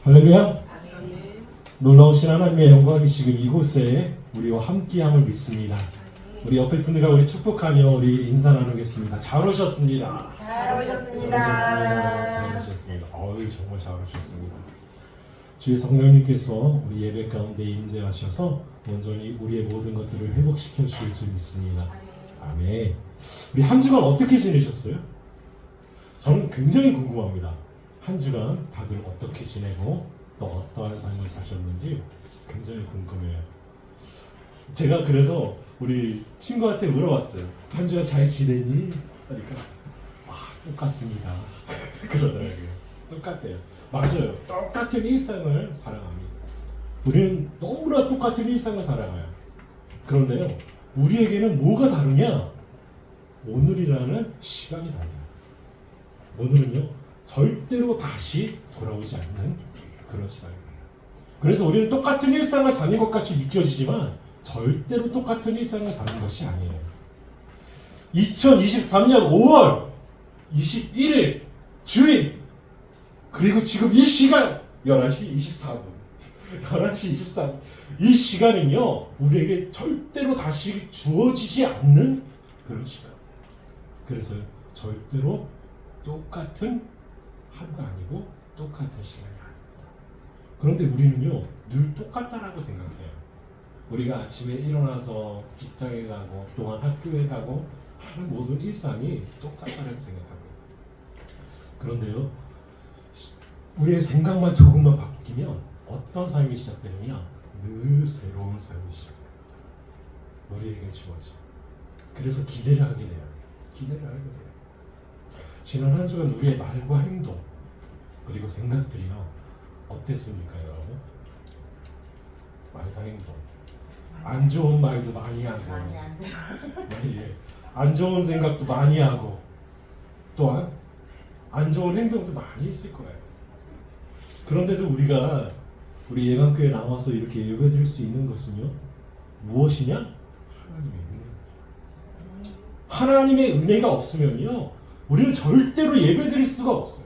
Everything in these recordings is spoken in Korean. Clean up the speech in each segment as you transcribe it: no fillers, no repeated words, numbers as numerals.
할렐루야. 놀라우신 하나님의 영광이 지금 이곳에 우리와 함께함을 믿습니다. 우리 옆에 분들과 우리 축복하며 우리 인사 나누겠습니다. 잘 오셨습니다. 잘 오셨습니다. 잘 오셨습니다. 정말 잘 오셨습니다. 주의 성령님께서 우리 예배 가운데 임재하셔서 온전히 우리의 모든 것들을 회복시켜 주실 줄 믿습니다. 아멘. 우리 한 주간 어떻게 지내셨어요? 저는 굉장히 궁금합니다. 한 주간 다들 어떻게 지내고 또 어떠한 삶을 사셨는지 굉장히 궁금해요. 제가 그래서 우리 친구한테 물어봤어요. 한 주간 잘 지내니? 그러니까 똑같습니다. 그러더라고요. 똑같대요. 맞아요. 똑같은 일상을 살아갑니다. 우리는 너무나 똑같은 일상을 살아가요. 그런데요, 우리에게는 뭐가 다르냐? 오늘이라는 시간이 달라요. 오늘은요, 절대로 다시 돌아오지 않는 그런 시간입니다. 그래서 우리는 똑같은 일상을 사는 것 같이 느껴지지만 절대로 똑같은 일상을 사는 것이 아니에요. 2023년 5월 21일 주일, 그리고 지금 이 시간 11시 24분 11시 24분 이 시간은요, 우리에게 절대로 다시 주어지지 않는 그런 시간. 그래서 절대로 똑같은 하루가 아니고 똑같은 시간이 아닙니다. 그런데 우리는요, 늘 똑같다라고 생각해요. 우리가 아침에 일어나서 직장에 가고 또한 학교에 가고 하는 모든 일상이 똑같다라고 생각합니다. 그런데요, 우리의 생각만 조금만 바뀌면 어떤 삶이 시작되느냐? 늘 새로운 삶이 시작돼요. 우리에게 주어져. 그래서 기대를 하게 돼요. 기대를 하게 돼요. 지난 한 주간 우리의 말과 행동 그리고 생각들이요, 어땠습니까, 여러분? 말과 행동. 안 좋은 말도 많이 하고, 안 좋은 생각도 많이 하고, 또한 안 좋은 행동도 많이 있을 거예요. 그런데도 우리가 우리 예방교회에 나와서 이렇게 예배드릴 수 있는 것은요, 무엇이냐? 하나님의 은혜. 하나님의 은혜가 없으면요, 우리는 절대로 예배드릴 수가 없어요.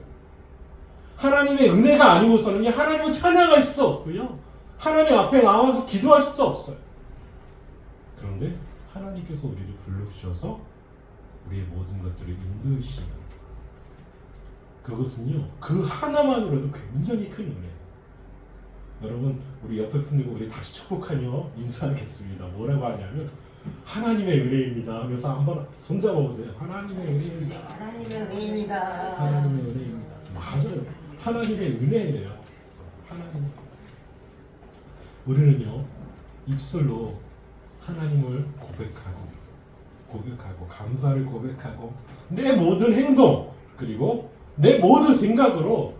하나님의 은혜가 아니고서는 하나님을 찬양할 수도 없고요, 하나님 앞에 나와서 기도할 수도 없어요. 그런데 하나님께서 우리를 불러주셔서 우리의 모든 것들을 인도해 주십니다. 그것은요, 그 하나만으로도 굉장히 큰 은혜예요. 여러분, 우리 옆에 분들과 우리 다시 축복하며 인사하겠습니다. 뭐라고 하냐면 하나님의 은혜입니다 하면서 한번 손잡아 보세요. 하나님의 은혜입니다. 하나님의 은혜입니다. 하나님의 은혜입니다. 맞아요. 하나님의 은혜예요. 하나님. 우리는요, 입술로 하나님을 고백하고 감사를 고백하고 내 모든 행동 그리고 내 모든 생각으로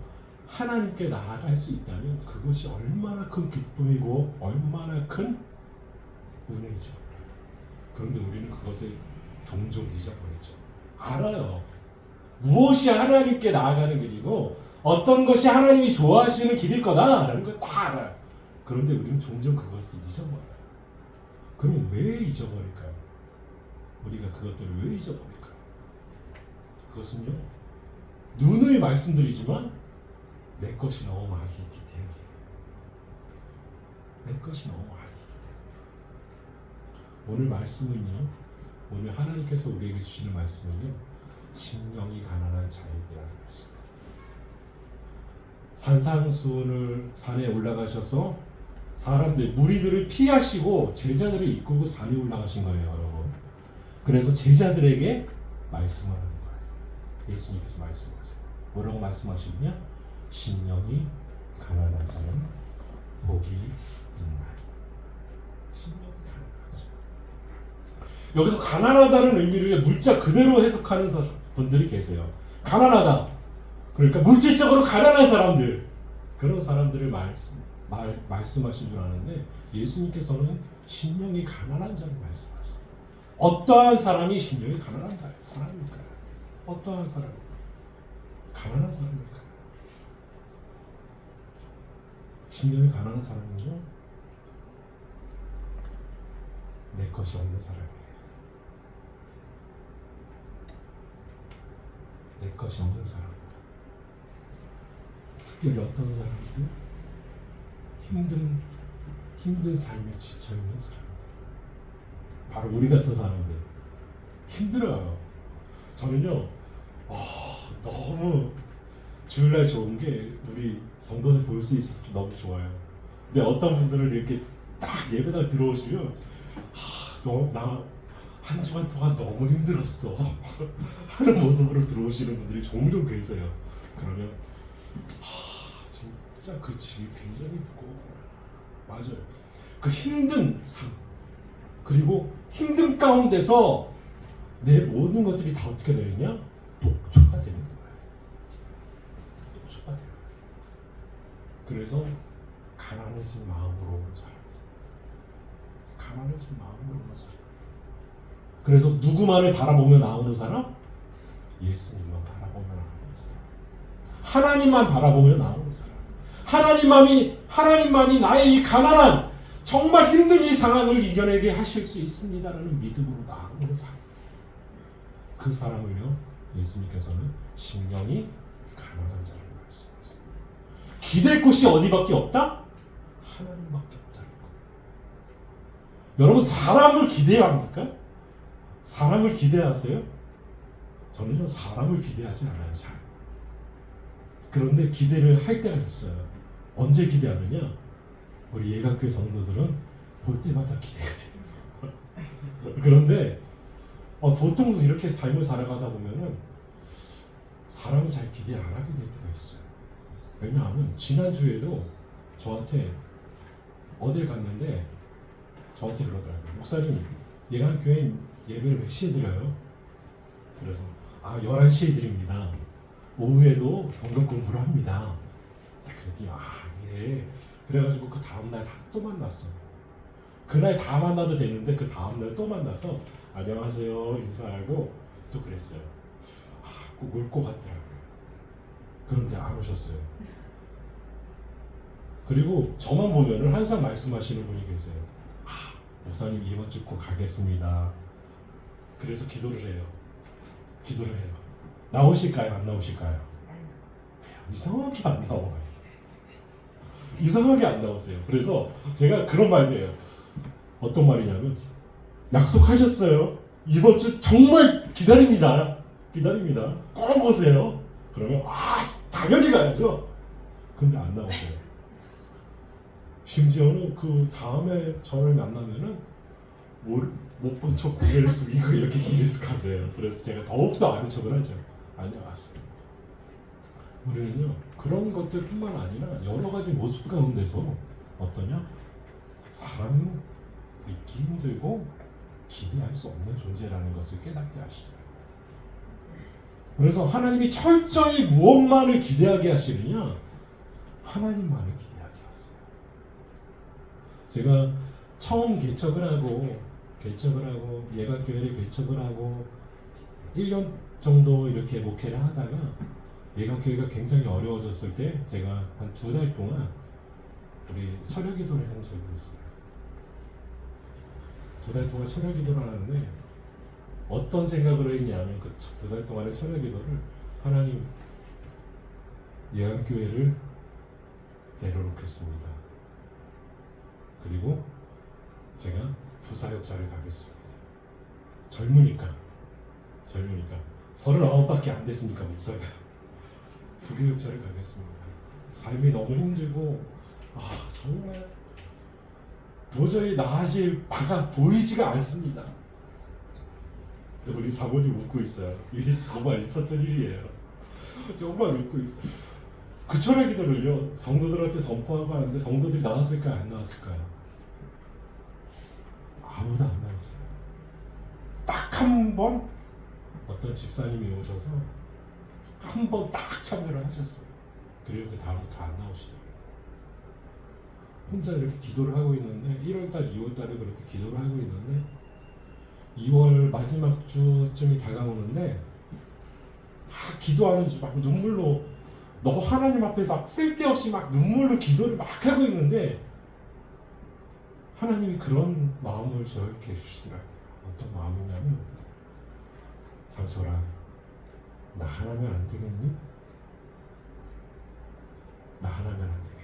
하나님께 나아갈 수 있다면 그것이 얼마나 큰 기쁨이고 얼마나 큰 은혜죠. 그런데 우리는 그것을 종종 잊어버리죠. 알아요. 무엇이 하나님께 나아가는 길이고 어떤 것이 하나님이 좋아하시는 길일 거다라는 걸 다 알아요. 그런데 우리는 종종 그것을 잊어버려요. 그럼 왜 잊어버릴까요? 우리가 그것들을 왜 잊어버릴까요? 그것은요, 누누이 말씀드리지만 내 것이 너무 많이 있기 때문에. 내 것이 너무 많이 있기 때문에. 오늘 말씀은요, 오늘 하나님께서 우리에게 주시는 말씀은요, 심령이 가난한 자에 대한 말씀. 산상수훈을 산에 올라가셔서 사람들, 무리들을 피하시고 제자들을 이끌고 산에 올라가신 거예요, 여러분. 그래서 제자들에게 말씀을 하는 거예요. 예수님께서 말씀하세요. 뭐라고 말씀하시느냐? 심령이 가난한 자는 복이 있나니. 심령이 가난한 자. 여기서 가난하다는 의미를 물자 그대로 해석하는 분들이 계세요. 가난하다. 그러니까 물질적으로 가난한 사람들, 그런 사람들을 말씀하신 줄 아는데, 예수님께서는 심령이 가난한 자를 말씀하세요. 어떠한 사람이 심령이 가난한 사람일까요? 어떠한 사람? 가난한 사람일까요? 심령이 가난한 사람은요, 내 것이 없는 사람이에요. 내 것이 없는 사람. 특별히 어떤 사람들? 힘든 삶에 지쳐 있는 사람들, 바로 우리 같은 사람들 힘들어요. 저는요, 너무 주일날 좋은 게 우리 성도들 볼 수 있어서 너무 좋아요. 근데 어떤 분들은 이렇게 딱 예배당 들어오시면 나 한 주간 동안 너무 힘들었어 하는 모습으로 들어오시는 분들이 종종 계세요. 그러면 진짜 그 짐이 굉장히 무거워요. 맞아요. 그 힘든 삶, 그리고 힘든 가운데서 내 모든 것들이 다 어떻게 되느냐? 녹초가 되는 거예요. 녹초가 돼요. 그래서 가난해진 마음으로 오는 사람들, 가난해진 마음으로 오는 사람. 그래서 누구만을 바라보며 나오는 사람? 예수님만 바라보며 나오는 사람. 하나님만 바라보며 나오는 사람. 하나님만이 나의 이 가난한 정말 힘든 이 상황을 이겨내게 하실 수 있습니다라는 믿음으로 나오는 사람. 그 사람을요, 예수님께서는 심령이 가난한 자라고 말씀하세요. 기댈 곳이 어디밖에 없다? 하나님밖에 없다는 거. 여러분, 사람을 기대야 합니까? 사람을 기대하세요? 저는요, 사람을 기대하지 않아요. 잘. 그런데 기대를 할 때가 있어요. 언제 기대하느냐? 우리 예각교회 성도들은 볼 때마다 기대가 돼요. 그런데 보통 이렇게 삶을 살아가다 보면은 사람을 잘 기대 안 하게 될 때가 있어요. 왜냐하면 지난주에도 저한테 어딜 갔는데 저한테 그러더라고요. 목사님, 예각교회 예배를 몇 시에 드려요? 그래서 11시에 드립니다. 오후에도 성경 공부를 합니다. 그랬더니 예. 그래가지고 그 다음날 또 만났어. 그날 다 만나도 되는데 그 다음날 또 만나서 안녕하세요 인사하고 또 그랬어요. 꼭 올 것 같더라고요. 그런데 안 오셨어요. 그리고 저만 보면은 항상 말씀하시는 분이 계세요. 목사님 이번 주 꼭 가겠습니다. 그래서 기도를 해요. 나오실까요? 안 나오실까요? 이상하게 안 나와요. 이상하게 안 나오세요. 그래서 제가 그런 말이에요. 어떤 말이냐면, 약속하셨어요. 이번 주 정말 기다립니다. 꼭 오세요. 그러면 당연히 가야죠. 근데 안 나오세요. 심지어는 그 다음에 저를 만나면은 못 본 척 고개를 숙이고 이렇게 기립하세요. 그래서 제가 더욱더 아는 척을 하죠. 안녕하세요. 우리는요, 그런 것들뿐만 아니라 여러 가지 모습 가운데서 어떠냐? 사람은 믿기 힘들고 기대할 수 없는 존재라는 것을 깨닫게 하시더라고요. 그래서 하나님이 철저히 무엇만을 기대하게 하시느냐? 하나님만을 기대하게 하세요. 제가 처음 개척을 하고 예각교회를 개척을 하고 1년 정도 이렇게 목회를 하다가 예각교회가 굉장히 어려워졌을 때 제가 한 2달 동안 우리 철야기도를 한 적이 있어요. 2달 동안 철야기도를 하는데 어떤 생각으로 했냐면 그 2달 동안의 철야기도를 하나님, 예각교회를 내려놓겠습니다. 그리고 제가 부사역자를 가겠습니다. 젊으니까 39밖에 안 됐으니까 목사가 부교육자를 가겠습니다. 삶이 너무 힘들고 정말 도저히 나아질 바가 보이지가 않습니다. 우리 사모님 웃고 있어요. 이게 정말 있었던 일이에요. 정말 웃고 있어요. 그 철야기도를요, 성도들한테 선포하고 하는데 성도들이 나왔을까요? 안 나왔을까요? 아무도 안 나왔어요. 딱 한 번 어떤 집사님이 오셔서 한 번 딱 참여를 하셨어요. 그리고 그 다음부터 안 나오시더라고요. 혼자 이렇게 기도를 하고 있는데 1월달, 2월달에 그렇게 기도를 하고 있는데 2월 마지막 주쯤이 다가오는데 기도하는 중 막 눈물로 너무 하나님 앞에 막 쓸데없이 막 눈물로 기도를 막 하고 있는데 하나님이 그런 마음을 저렇게 해주시더라고요. 어떤 마음이냐면, 상철아, 나 하나면 안 되겠니? 나 하나면 안 되겠니?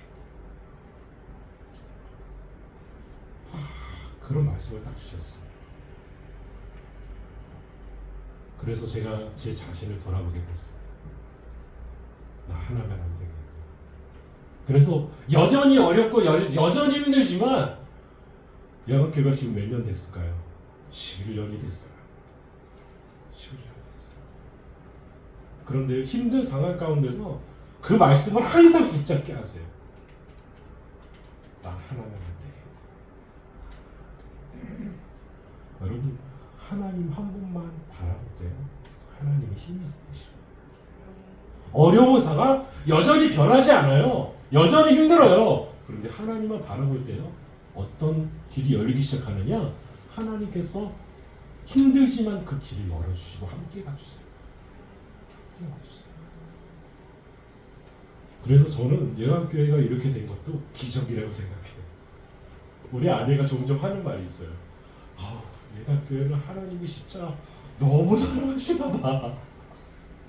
그런 말씀을 딱 주셨어요. 그래서 제가 제 자신을 돌아보게 됐어요. 나 하나면 안 되겠네. 그래서 여전히 어렵고 여전히 힘들지만 영학교가 지금 몇 년 됐을까요? 11년이 됐어요. 11년이 됐어요. 그런데 힘든 상황 가운데서 그 말씀을 항상 붙잡게 하세요. 나 하나면 안 되겠네. 여러분, 하나님 한 분만 바라볼 때요, 하나님이 힘이 되십니다. 어려운 상황 여전히 변하지 않아요. 여전히 힘들어요. 그런데 하나님만 바라볼 때요, 어떤 길이 열리기 시작하느냐? 하나님께서 힘들지만 그 길을 열어주시고 함께 가주세요. 함께 가주세요. 그래서 저는 예감교회가 이렇게 된 것도 기적이라고 생각해요. 우리 아내가 종종 하는 말이 있어요. 예감교회는 하나님이 진짜 너무 사랑하시나 봐.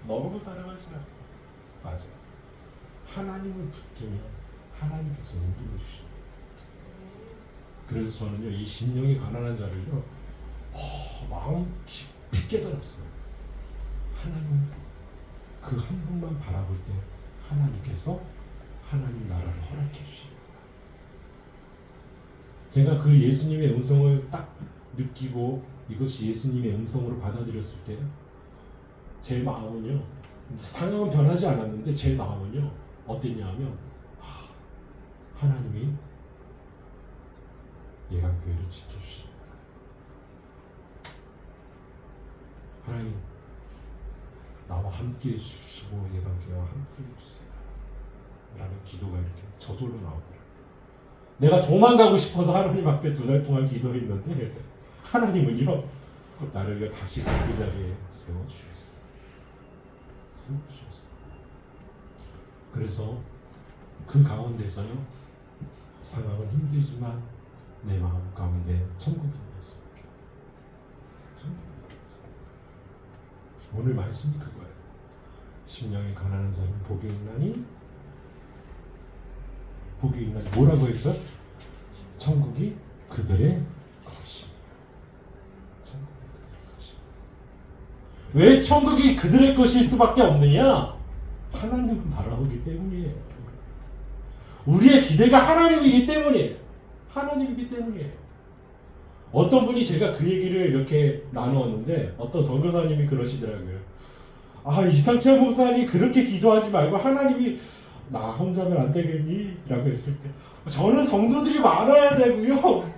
너무 사랑하시나 봐. 맞아요. 하나님을 붙들면 하나님께서 인도해 주십니다. 그래서 저는요, 이 심령이 가난한 자를요, 마음 깊이 깨달았어요. 하나님 그 한 분만 바라볼 때 하나님께서 하나님 나라를 허락해 주십니다. 제가 그 예수님의 음성을 딱 느끼고 이것이 예수님의 음성으로 받아들였을 때 제 마음은요, 상황은 변하지 않았는데 제 마음은요 어땠냐 하면 하나님이 예감교회를 지켜주십니다. 하나님 나와 함께 해주시고 예감교회와 함께 해주세요 라는 기도가 이렇게 저절로 나오더라고요. 내가 도망가고 싶어서 하나님 앞에 2달 동안 기도했는데 하나님은요 나를 다시 그 자리에 세워주셨어요. 세워주셨어요. 그래서 그 가운데서요, 상황은 힘들지만 내 마음 가운데 천국이 있었어요. 오늘 말씀이 그거예요. 심령이 가난한 자는 복이 있나니, 복이 있나니 뭐라고 했죠? 천국이 그들의 것이니라. 천국이 그들의 것이니라. 왜 천국이 그들의 것일 수밖에 없느냐? 하나님을 바라보기 때문이에요. 우리의 기대가 하나님이기 때문이에요. 하나님이기 때문이에요. 어떤 분이 제가 그 얘기를 이렇게 나누었는데 어떤 선교사님이 그러시더라고요. 이상철 목사님 그렇게 기도하지 말고 하나님이 나 혼자면 안 되겠니? 라고 했을 때 저는 성도들이 많아야 되고요.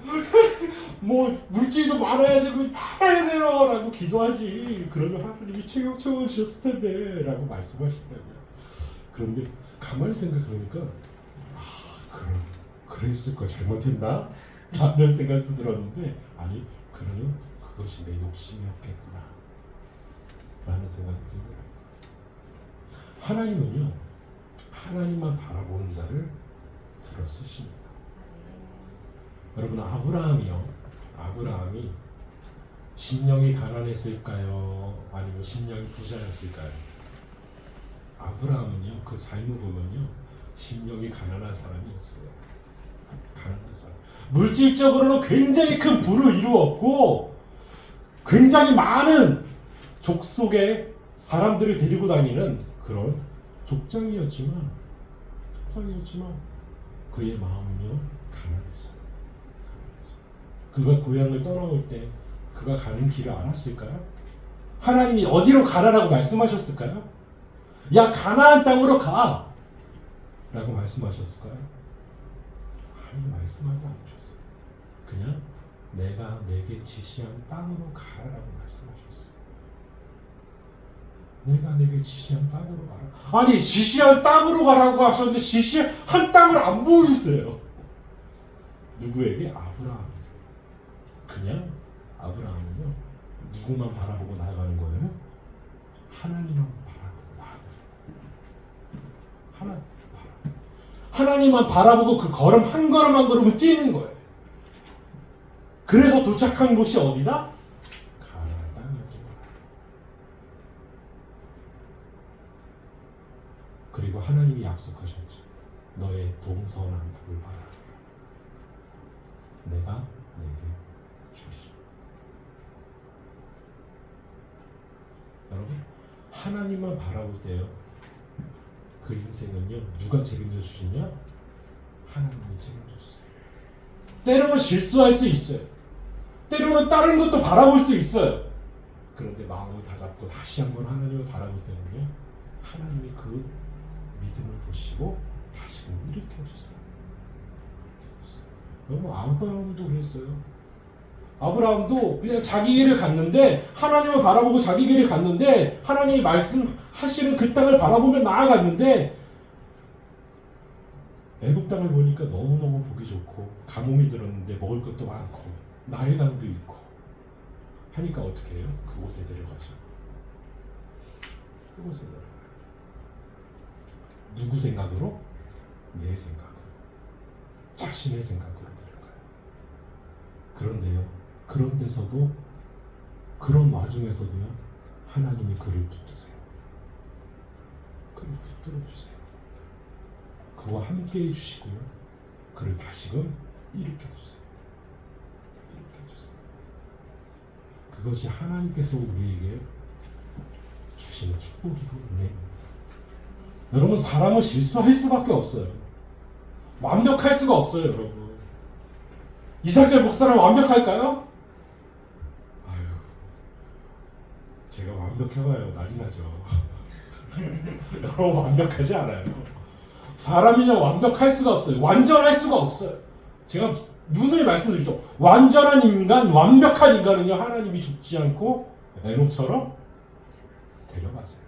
뭐 물질도 많아야 되고 많아야 돼요 라고 기도하지. 그러면 하나님이 체격적으로 주셨을 텐데 라고 말씀하시더라고요. 그런데 가만히 생각해보니까 그랬을 거 잘못했나? 라는 생각도 들었는데 아니 그러면 그것이 내 욕심이었겠구나 라는 생각이 들더라고요. 하나님은요 하나님만 바라보는 자를 들어 쓰십니다. 여러분 아브라함이 심령이 가난했을까요? 아니면 심령이 부자였을까요? 아브라함은요 그 삶을 보면요 심령이 가난한 사람이었어요. 가난한 사람. 물질적으로는 굉장히 큰 부를 이루었고 굉장히 많은 족속의 사람들을 데리고 다니는 그런 족장이었지만 그의 마음은요 가난했어요. 그가 고향을 떠나올 때 그가 가는 길을 알았을까요? 하나님이 어디로 가라라고 말씀하셨을까요? 야 가나안 땅으로 가! 라고 말씀하셨을까요? 아니 말씀하지 않으셨어요. 그냥 내가 내게 지시한 땅으로 가라라고 말씀하셨어요. 내가 내게 지시한 땅으로 가라. 아니 지시한 땅으로 가라고 하셨는데 지시한 땅을 안 보여주세요. 누구에게? 아브라함에게. 그냥 아브라함은요 누구만 바라보고 나아가는 거예요? 하나님만 바라보고 나아가는 거예요. 하나님만 바라보고 그 걸음 한 걸음 한 걸음을 뛰는 거예요. 그래서 도착한 곳이 어디다? 가나안 땅이었던 거예요. 그리고 하나님이 약속하셨죠. 너의 동서남북을 바라보라. 내가 내게 주리라. 여러분, 하나님만 바라볼 때요, 그 인생은요, 누가 책임져 주시냐? 하나님이 책임져 주세요. 때로는 실수할 수 있어요. 때로는 다른 것도 바라볼 수 있어요. 그런데 마음을 다잡고 다시 한번 하나님을 바라볼 때는요, 하나님이 그 믿음을 보시고 다시금 일으켜주세요. 여러분, 아브라함도 그랬어요. 아브라함도 그냥 자기 길을 갔는데, 하나님을 바라보고 자기 길을 갔는데, 하나님이 말씀하시는 그 땅을 바라보며 나아갔는데, 애굽 땅을 보니까 너무너무 보기 좋고 가뭄이 들었는데 먹을 것도 많고 나일강도 있고 하니까 어떻게 해요? 그곳에 내려가죠. 그곳에 내려가요. 누구 생각으로? 내 생각으로, 자신의 생각으로 내려가요. 그런데요, 그런 데서도, 그런 와중에서도요, 하나님이 그를 붙드세요. 그를 붙들어 주세요. 그와 함께 해주시고요, 그를 다시금 일으켜주세요. 일으켜주세요. 그것이 하나님께서 우리에게 주시는 축복이고 은혜입니다. 여러분, 사람은 실수할 수밖에 없어요. 완벽할 수가 없어요, 여러분. 이삭재 목사는 완벽할까요? 아유, 제가 완벽해봐요 난리 나죠. 여러분, 완벽하지 않아요. 사람이냐 완벽할 수가 없어요. 완전할 수가 없어요. 제가 누누이 말씀드리죠. 완전한 인간, 완벽한 인간은요, 하나님이 죽지 않고 에녹처럼 데려가세요.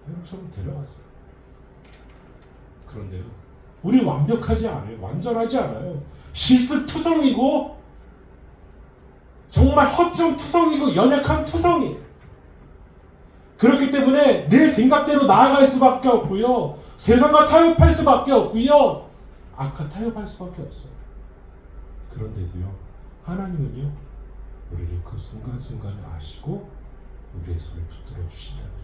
에녹처럼 데려가세요. 그런데요, 우리 완벽하지 않아요. 완전하지 않아요. 실수투성이고 정말 허점투성이고 연약한 투성이에요. 그렇기 때문에 내 생각대로 나아갈 수밖에 없고요, 세상과 타협할 수밖에 없고요, 악과 타협할 수밖에 없어요. 그런데도요, 하나님은요, 우리를 그 순간순간에 아시고 우리의 손을 붙들어 주신다는 거.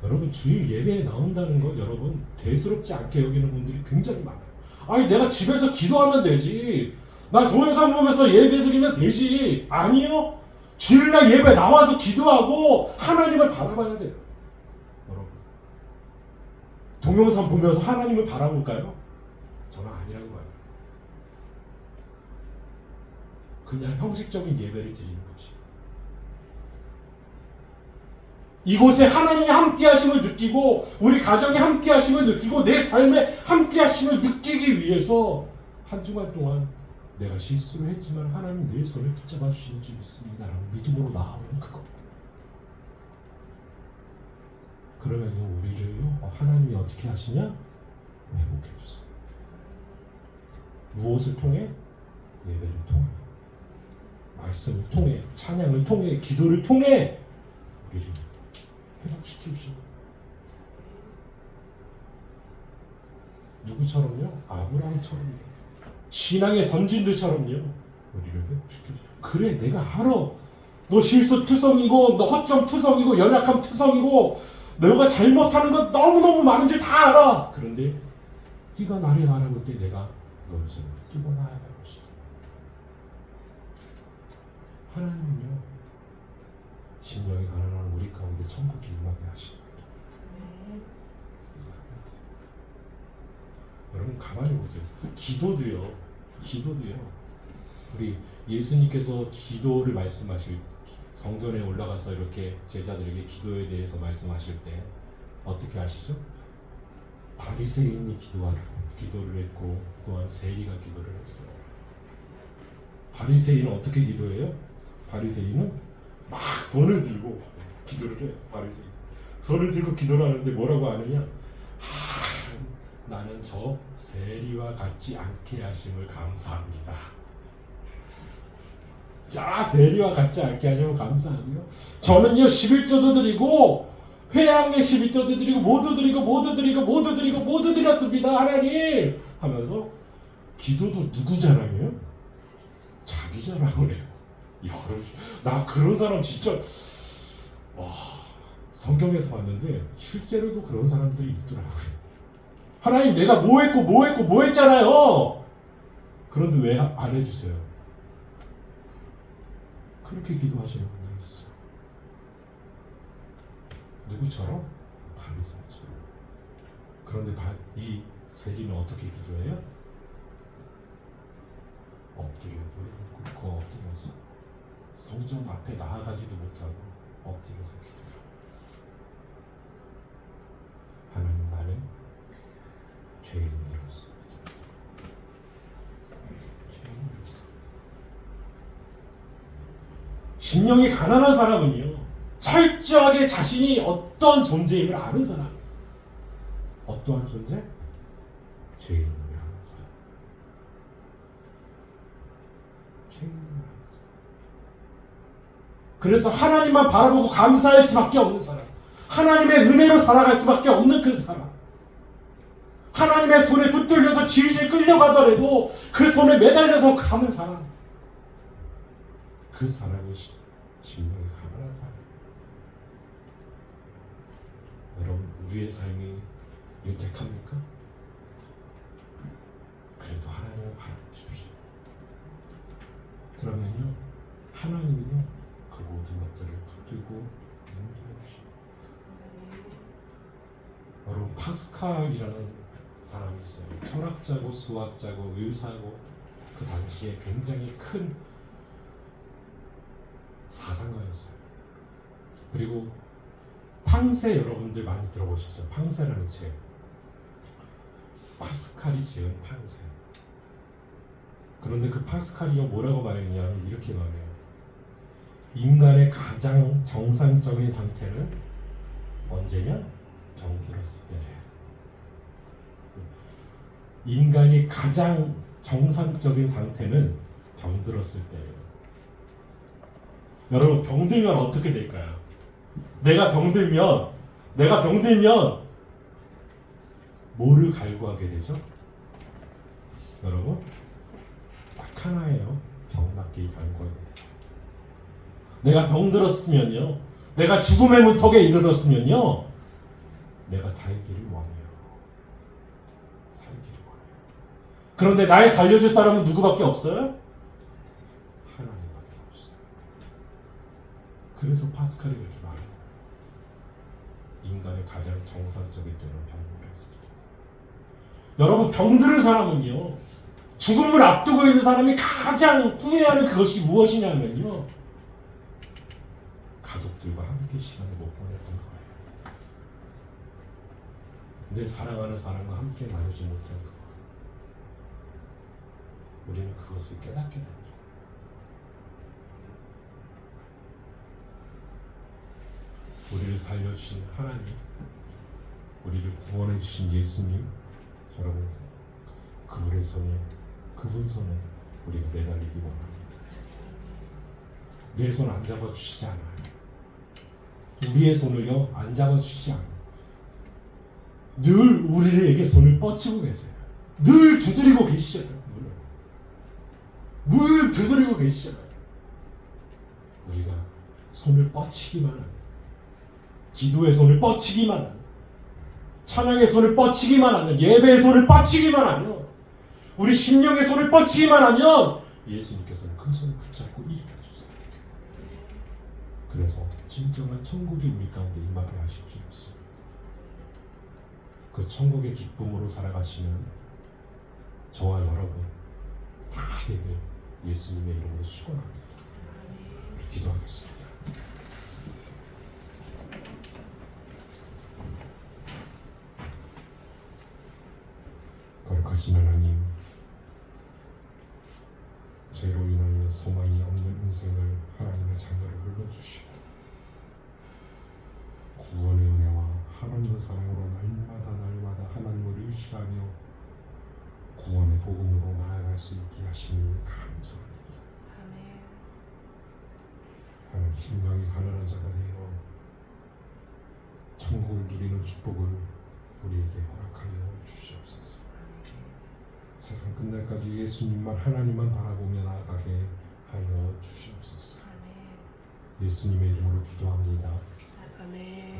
여러분, 주일 예배에 나온다는 것, 여러분 대수롭지 않게 여기는 분들이 굉장히 많아요. 아니, 내가 집에서 기도하면 되지, 나 동영상 보면서 예배 드리면 되지. 아니요, 주일날 예배 나와서 기도하고 하나님을 바라봐야 돼요. 여러분, 동영상 보면서 하나님을 바라볼까요? 저는 아니라고 봐요. 그냥 형식적인 예배를 드리는 거지. 이곳에 하나님이 함께 하심을 느끼고, 우리 가정이 함께 하심을 느끼고, 내 삶에 함께 하심을 느끼기 위해서 한 주간 동안 내가 실수를 했지만 하나님 내 손을 붙잡아 주시는 줄 믿습니다 라고 믿음으로 나아오는 그거. 그러면요, 우리를요, 하나님이 어떻게 하시냐? 회복해 주세요. 무엇을 통해? 예배를 통해, 말씀을 통해, 찬양을 통해, 기도를 통해 우리를 회복시켜 주시는 거예요. 누구처럼요? 아브라함처럼요. 신앙의 선진들처럼요, 우리를 회복시켜줘. 그래, 내가 알아. 너 실수투성이고, 너 허점투성이고, 연약함투성이고, 너가 잘못하는 것 너무너무 많은 줄 다 알아. 그런데 네가 나를 바라볼 때 내가 너를 손을 붙들고 나아갈 것이다. 하나님은요, 심령이 가난한 우리 가운데 천국이 임하게 하십니다. 여러분, 가만히 보세요. 기도도요, 우리 예수님께서 기도를 말씀하실, 성전에 올라가서 이렇게 제자들에게 기도에 대해서 말씀하실 때 어떻게 하시죠? 바리새인이 기도를 했고, 또한 세리가 기도를 했어요. 바리새인은 어떻게 기도해요? 바리새인은 막 손을 들고 기도를 해요. 바리새인 손을 들고 기도를 하는데 뭐라고 하느냐? 나는 저 세리와 같지 않게 하심을 감사합니다. 자, 세리와 같지 않게 하심을 감사하고요, 저는요 11조도 드리고 회양의 12조도 드리고 모두 드렸습니다 하나님 하면서, 기도도 누구 자랑이에요? 자기 자랑을 해요. 여러분, 나 그런 사람 진짜 성경에서 봤는데 실제로도 그런 사람들이 있더라고요. 하나님, 내가 뭐 했잖아요. 그런데 왜 안 해주세요? 그렇게 기도하시는 분들이 있어요. 누구처럼? 바리새인처럼. 그런데 이 세리는 어떻게 기도해요? 엎드려 무릎을 꿇고 엎드려서 성전 앞에 나아가지도 못하고 엎드려서 기도해요. 하나님, 나는 죄인이었습니다. 심령이 가난한 사람은요, 철저하게 자신이 어떤 존재임을 아는 사람. 어떠한 존재? 죄인임을 아는 사람. 죄인임을 아는 사람. 그래서 하나님만 바라보고 감사할 수밖에 없는 사람. 하나님의 은혜로 살아갈 수밖에 없는 그 사람. 하나님의 손에 붙들려서 질질 끌려가더라도 그 손에 매달려서 가는 사람. 그 사람이 심령이 가난한 사람. 여러분, 우리의 삶이 유택합니까? 그래도 하나님을 바라보십시오. 그러면요, 하나님은요, 그 모든 것들을 붙들고 인도해 주십니다. 여러분, 파스칼이라는 사람이 있어요. 철학자고 수학자고 의사고 그 당시에 굉장히 큰 사상가였어요. 그리고 팡세, 여러분들 많이 들어보셨죠? 팡세라는 책. 파스칼이 지은 팡세. 그런데 그 파스칼이 뭐라고 말했냐면 이렇게 말해요. 인간의 가장 정상적인 상태는 언제냐? 병들었을 때래요. 인간이 가장 정상적인 상태는 병들었을 때예요. 여러분, 병들면 어떻게 될까요? 내가 병들면 뭐를 갈구하게 되죠? 여러분, 딱 하나예요. 병 낫기 갈구하게 돼요. 내가 병들었으면요, 내가 죽음의 문턱에 이르렀으면요, 내가 살기를 원해요. 살기를 원해요. 그런데 날 살려줄 사람은 누구밖에 없어요? 하나님밖에 없어요. 그래서 파스칼이 그렇게 말해요. 인간의 가장 정상적인 때는 병들었습니다. 여러분, 병들은 사람은요, 죽음을 앞두고 있는 사람이 가장 후회하는 그것이 무엇이냐면요, 가족들과 함께 시간을 못 보냈던 거예요. 내 사랑하는 사람과 함께 나누지 못한 거. 우리는 그것을 깨닫게 됩니다. 우리를 살려주신 하나님, 우리를 구원해 주신 예수님, 여러분, 그분의 손에, 그분 손에 우리가 매달리기 원합니다. 내 손 안 잡아주시지 않아요. 우리의 손을요, 안 잡아주시지 않아요. 늘 우리에게 손을 뻗치고 계세요. 늘 두드리고 계시잖아요. 늘 두드리고 계시잖아요. 우리가 손을 뻗치기만 하면, 기도의 손을 뻗치기만 하면, 찬양의 손을 뻗치기만 하면, 예배의 손을 뻗치기만 하면, 우리 심령의 손을 뻗치기만 하면 예수님께서는 그 손을 붙잡고 일으켜주세요. 그래서 진정한 천국이 우리 가운데 임하게 하실 줄 믿습니다. 그 천국의 기쁨으로 살아가시는 저와 여러분 다 되길 예수님의 이름으로 축원합니다. 기도하겠습니다. 거룩하신 하나님, 죄로 인하여 소망이 없는 인생을 하나님의 자녀로 불러주시고 구원의 은혜와 하나님의 사랑으로 날마다 하나님을 의지하며 구원의 복음으로 나아갈 수 있게 하시니 감사합니다. 하나님, 심령이 가난한 자가 되어 천국을 누리는 축복을 우리에게 허락하여 주시옵소서. 세상 끝날까지 예수님만, 하나님만 바라보며 나아가게 하여 주시옵소서. 예수님의 이름으로 기도합니다. 아멘.